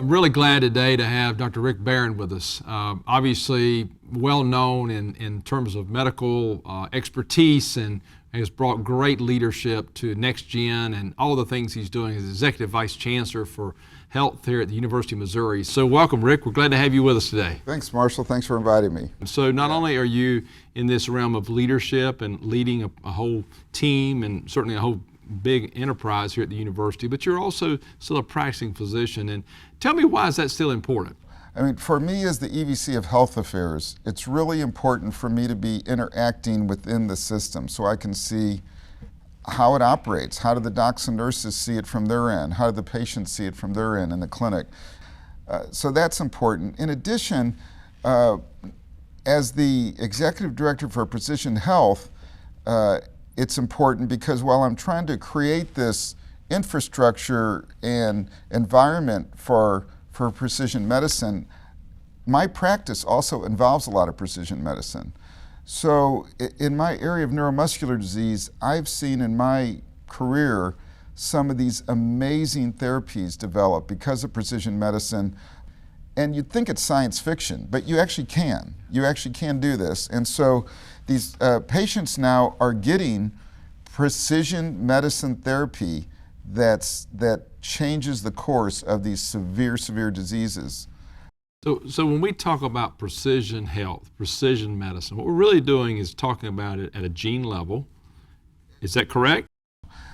I'm really glad today to have Dr. Rick Barron with us. Obviously well known in terms of medical expertise, and has brought great leadership to NextGen and all the things he's doing as Executive Vice Chancellor for Health here at the University of Missouri. So welcome, Rick. We're glad to have you with us today. Thanks, Marshall. Thanks for inviting me. So not only are you in this realm of leadership and leading a whole team and certainly a whole big enterprise here at the university, but you're also still a practicing physician. And tell me, why is that still important? I mean, for me as the EVC of Health Affairs, it's really important for me to be interacting within the system so I can see how it operates. How do the docs and nurses see it from their end? How do the patients see it from their end in the clinic? So that's important. In addition, as the Executive Director for Precision Health, it's important because while I'm trying to create this infrastructure and environment for precision medicine, my practice also involves a lot of precision medicine. So in my area of neuromuscular disease, I've seen in my career some of these amazing therapies develop because of precision medicine. And you'd think it's science fiction, but you actually can. You actually can do this. And so these patients now are getting precision medicine therapy that changes the course of these severe diseases. So when we talk about precision health, precision medicine, what we're really doing is talking about it at a gene level. Is that correct?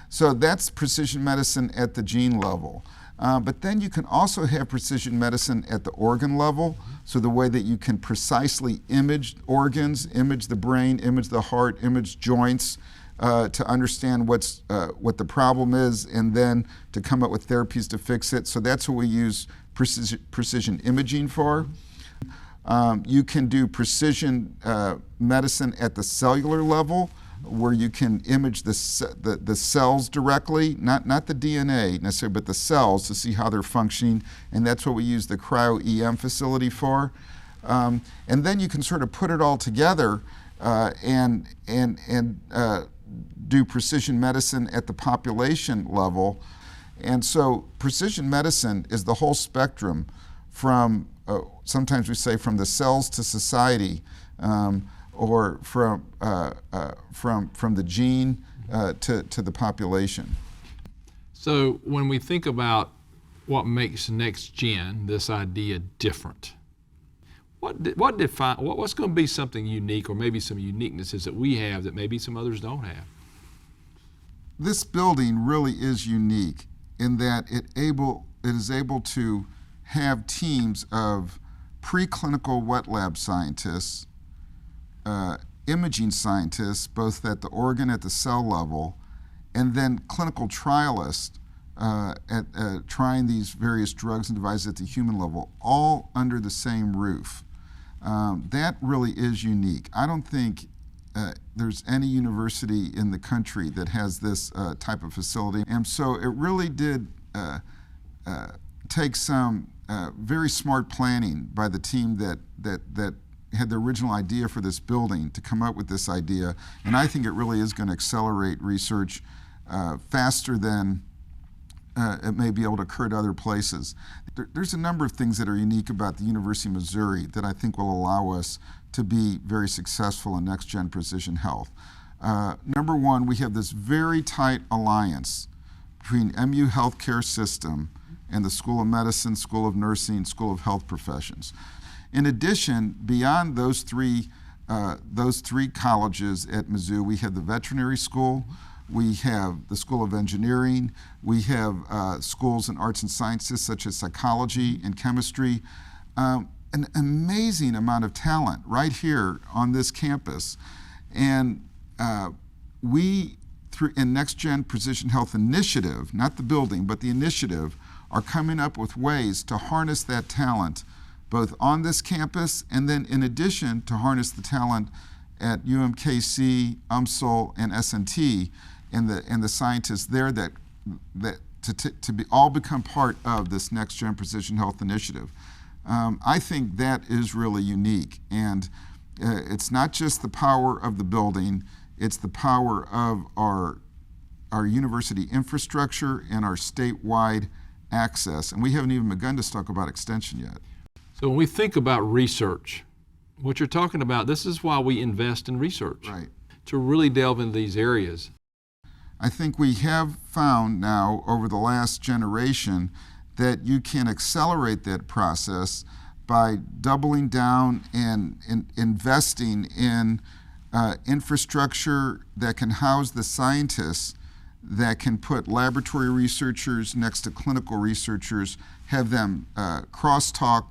So that's precision medicine at the gene level. But then you can also have precision medicine at the organ level, so the way that you can precisely image organs, image the brain, image the heart, image joints, to understand what the problem is, and then to come up with therapies to fix it. So that's what we use precision imaging for. You can do precision medicine at the cellular level, where you can image the cells directly, not the DNA necessarily, but the cells to see how they're functioning, and that's what we use the cryo-EM facility for. And then you can sort of put it all together and do precision medicine at the population level. And so precision medicine is the whole spectrum from, sometimes we say, from the cells to society, or from the gene to the population. So when we think about what makes NextGen, this idea, different, what's going to be something unique, or maybe some uniquenesses that we have that maybe some others don't have? This building really is unique in that it is able to have teams of preclinical wet lab scientists, imaging scientists, both at the organ, at the cell level, and then clinical trialists at trying these various drugs and devices at the human level, all under the same roof. That really is unique. I don't think there's any university in the country that has this type of facility. And so it really did take some very smart planning by the team that had the original idea for this building to come up with this idea. And I think it really is going to accelerate research faster than it may be able to occur at other places. There's a number of things that are unique about the University of Missouri that I think will allow us to be very successful in NextGen Precision Health. Number one, we have this very tight alliance between MU Healthcare System and the School of Medicine, School of Nursing, School of Health Professions. In addition, beyond those three colleges at Mizzou, we have the veterinary school, we have the School of Engineering, we have schools in arts and sciences such as psychology and chemistry. An amazing amount of talent right here on this campus. And we, in NextGen Precision Health Initiative, not the building, but the initiative, are coming up with ways to harness that talent both on this campus, and then in addition to harness the talent at UMKC, UMSL, and SNT, and the scientists there that all become part of this NextGen Precision Health Initiative. I think that is really unique, and it's not just the power of the building, it's the power of our university infrastructure and our statewide access, and we haven't even begun to talk about extension yet. So when we think about research, what you're talking about, this is why we invest in research. Right. To really delve into these areas. I think we have found now over the last generation that you can accelerate that process by doubling down and investing in infrastructure that can house the scientists, that can put laboratory researchers next to clinical researchers, have them crosstalk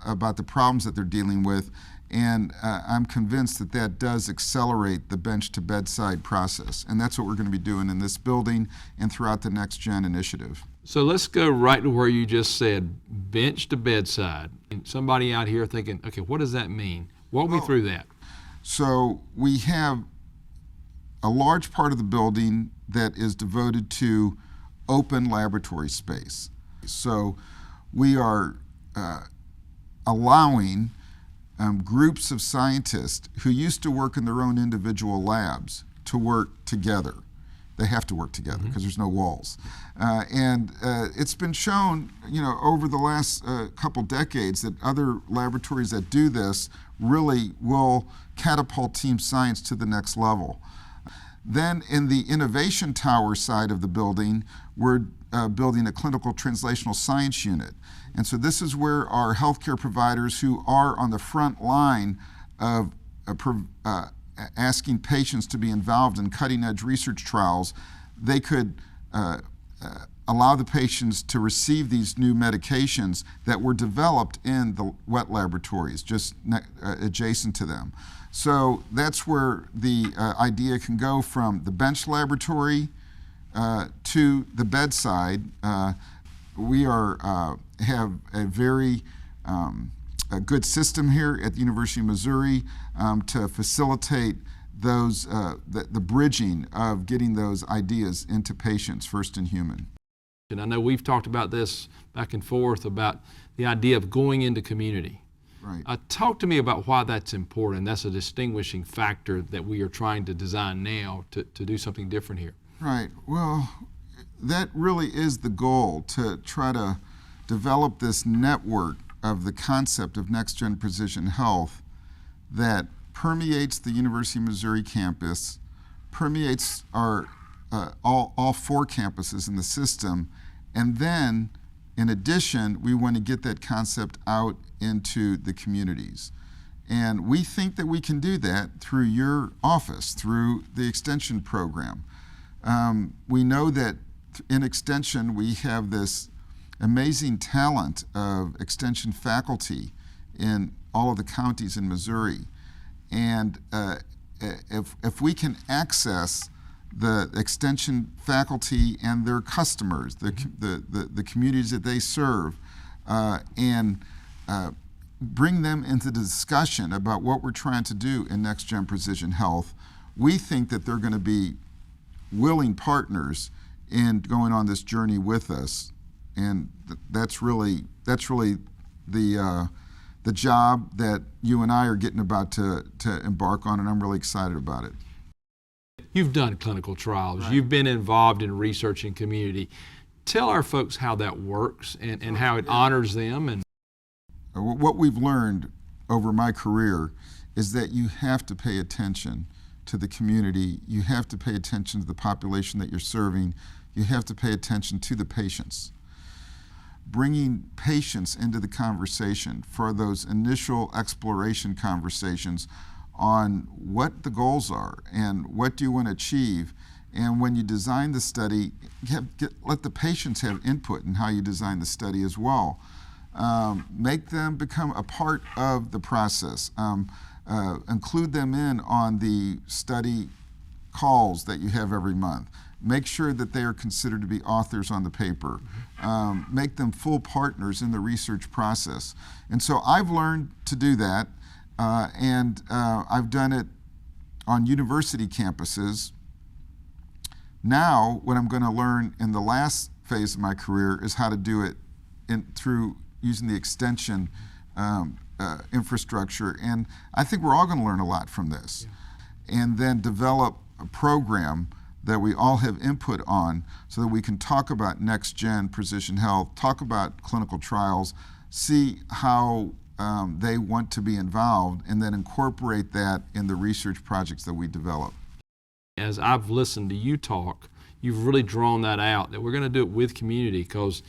about the problems that they're dealing with, and I'm convinced that that does accelerate the bench to bedside process, and that's what we're going to be doing in this building and throughout the NextGen initiative. So let's go right to where you just said, bench to bedside. And somebody out here thinking, okay, what does that mean? Walk me through that. So we have a large part of the building that is devoted to open laboratory space. So we are allowing groups of scientists who used to work in their own individual labs to work together. They have to work together because there's no walls. And it's been shown, over the last couple decades that other laboratories that do this really will catapult team science to the next level. Then in the innovation tower side of the building, we're building a clinical translational science unit. And so this is where our healthcare providers who are on the front line of asking patients to be involved in cutting-edge research trials, they could allow the patients to receive these new medications that were developed in the wet laboratories just adjacent to them. So that's where the idea can go from the bench laboratory to the bedside. We have a very a good system here at the University of Missouri to facilitate those the bridging of getting those ideas into patients first in human. And I know we've talked about this back and forth about the idea of going into community. Right. Talk to me about why that's important. That's a distinguishing factor that we are trying to design now to do something different here. Right. Well, that really is the goal, to try to develop this network of the concept of NextGen Precision Health that permeates the University of Missouri campus, permeates our all 4 campuses in the system, and then in addition, we want to get that concept out into the communities. And we think that we can do that through your office, through the extension program. We know that in extension we have this amazing talent of extension faculty in all of the counties in Missouri. And if we can access the extension faculty and their customers, the communities that they serve, and bring them into the discussion about what we're trying to do in NextGen Precision Health, we think that they're going to be willing partners in going on this journey with us. And that's really the job that you and I are getting about to embark on, and I'm really excited about it. You've done clinical trials. Right. You've been involved in research and community. Tell our folks how that works and how it honors them. And what we've learned over my career is that you have to pay attention to the community. You have to pay attention to the population that you're serving. You have to pay attention to the patients. Bringing patients into the conversation for those initial exploration conversations on what the goals are and what do you want to achieve. And when you design the study, let the patients have input in how you design the study as well. Make them become a part of the process. Include them in on the study calls that you have every month. Make sure that they are considered to be authors on the paper. Make them full partners in the research process. And so I've learned to do that, and I've done it on university campuses. Now, what I'm going to learn in the last phase of my career is how to do it through using the extension infrastructure. And I think we're all going to learn a lot from this. Yeah. And then develop a program that we all have input on so that we can talk about next-gen precision health, talk about clinical trials, see how they want to be involved, and then incorporate that in the research projects that we develop. As I've listened to you talk, you've really drawn that out, that we're going to do it with community, because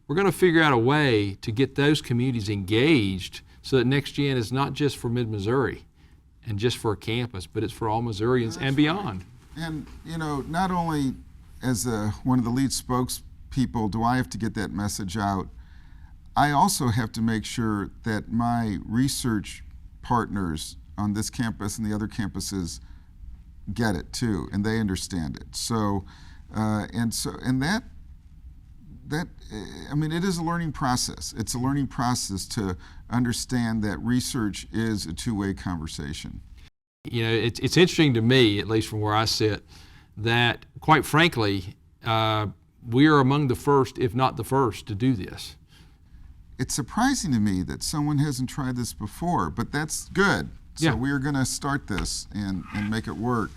we're going to figure out a way to get those communities engaged so that NextGen is not just for Mid-Missouri and just for a campus, but it's for all Missourians and beyond. Right. And, you know, not only as one of the lead spokespeople do I have to get that message out, I also have to make sure that my research partners on this campus and the other campuses get it too, and they understand it. So, that I mean, it is a learning process. It's a learning process to understand that research is a two-way conversation. You know, it's interesting to me, at least from where I sit, that quite frankly, we are among the first, if not the first, to do this. It's surprising to me that someone hasn't tried this before, but that's good. So we are going to start this and make it work.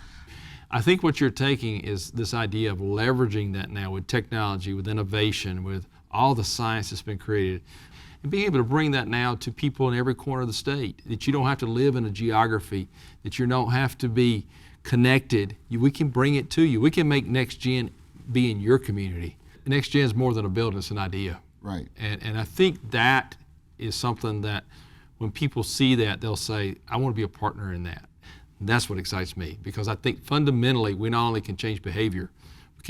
I think what you're taking is this idea of leveraging that now with technology, with innovation, with all the science that's been created, and being able to bring that now to people in every corner of the state, that you don't have to live in a geography, that you don't have to be connected. We can bring it to you. We can make NextGen be in your community. NextGen is more than a building, it's an idea. Right. And I think that is something that when people see that, they'll say, I want to be a partner in that. And that's what excites me, because I think fundamentally we not only can change behavior,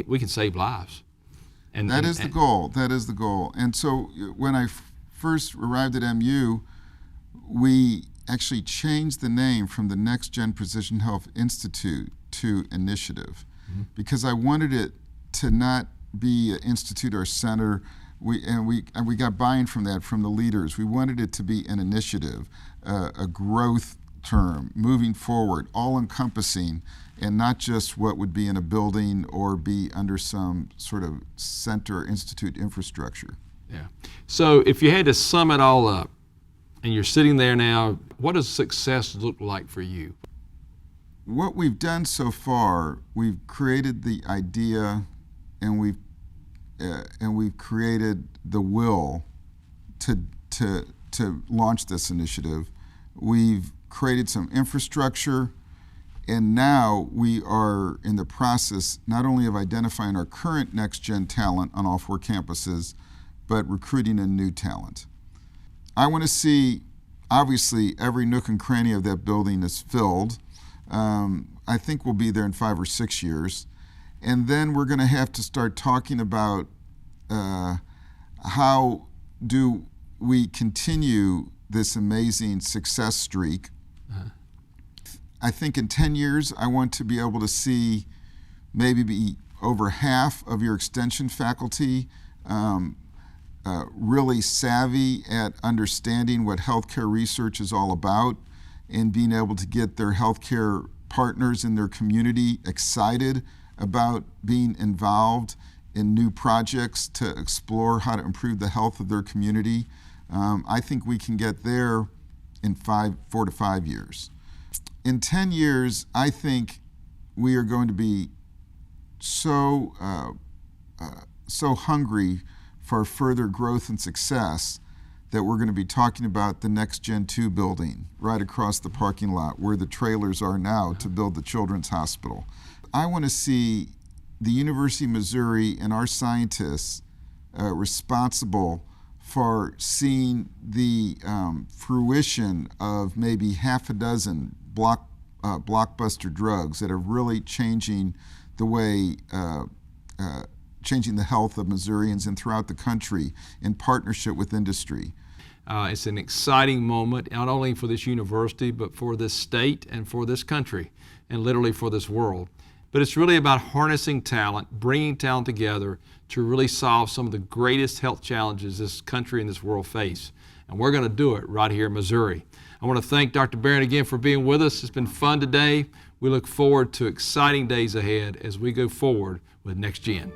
we can save lives. And that is the goal. That is the goal. And so when I first arrived at MU, we actually changed the name from the NextGen Precision Health Institute to Initiative, because I wanted it to not be an institute or center. We got buy-in from that from the leaders. We wanted it to be an initiative, a growth term, moving forward, all-encompassing, and not just what would be in a building or be under some sort of center institute infrastructure. Yeah. So if you had to sum it all up, and you're sitting there now, what does success look like for you? What we've done so far, we've created the idea, and we've created the will to launch this initiative. We've created some infrastructure, and now we are in the process not only of identifying our current NextGen talent on all 4 campuses, but recruiting a new talent. I want to see, obviously, every nook and cranny of that building is filled. I think we'll be there in 5 or 6 years. And then we're going to have to start talking about how do we continue this amazing success streak. I think in 10 years, I want to be able to see maybe be over half of your extension faculty really savvy at understanding what healthcare research is all about, and being able to get their healthcare partners in their community excited about being involved in new projects to explore how to improve the health of their community. I think we can get there in 4 to 5 years. In 10 years, I think we are going to be so hungry for further growth and success that we're going to be talking about the NextGen 2 building right across the parking lot where the trailers are now to build the Children's Hospital. I want to see the University of Missouri and our scientists responsible for seeing the fruition of maybe half a dozen blockbuster drugs that are really changing the way, changing the health of Missourians and throughout the country in partnership with industry. It's an exciting moment, not only for this university, but for this state and for this country, and literally for this world. But it's really about harnessing talent, bringing talent together to really solve some of the greatest health challenges this country and this world face. And we're going to do it right here in Missouri. I want to thank Dr. Barron again for being with us. It's been fun today. We look forward to exciting days ahead as we go forward with NextGen.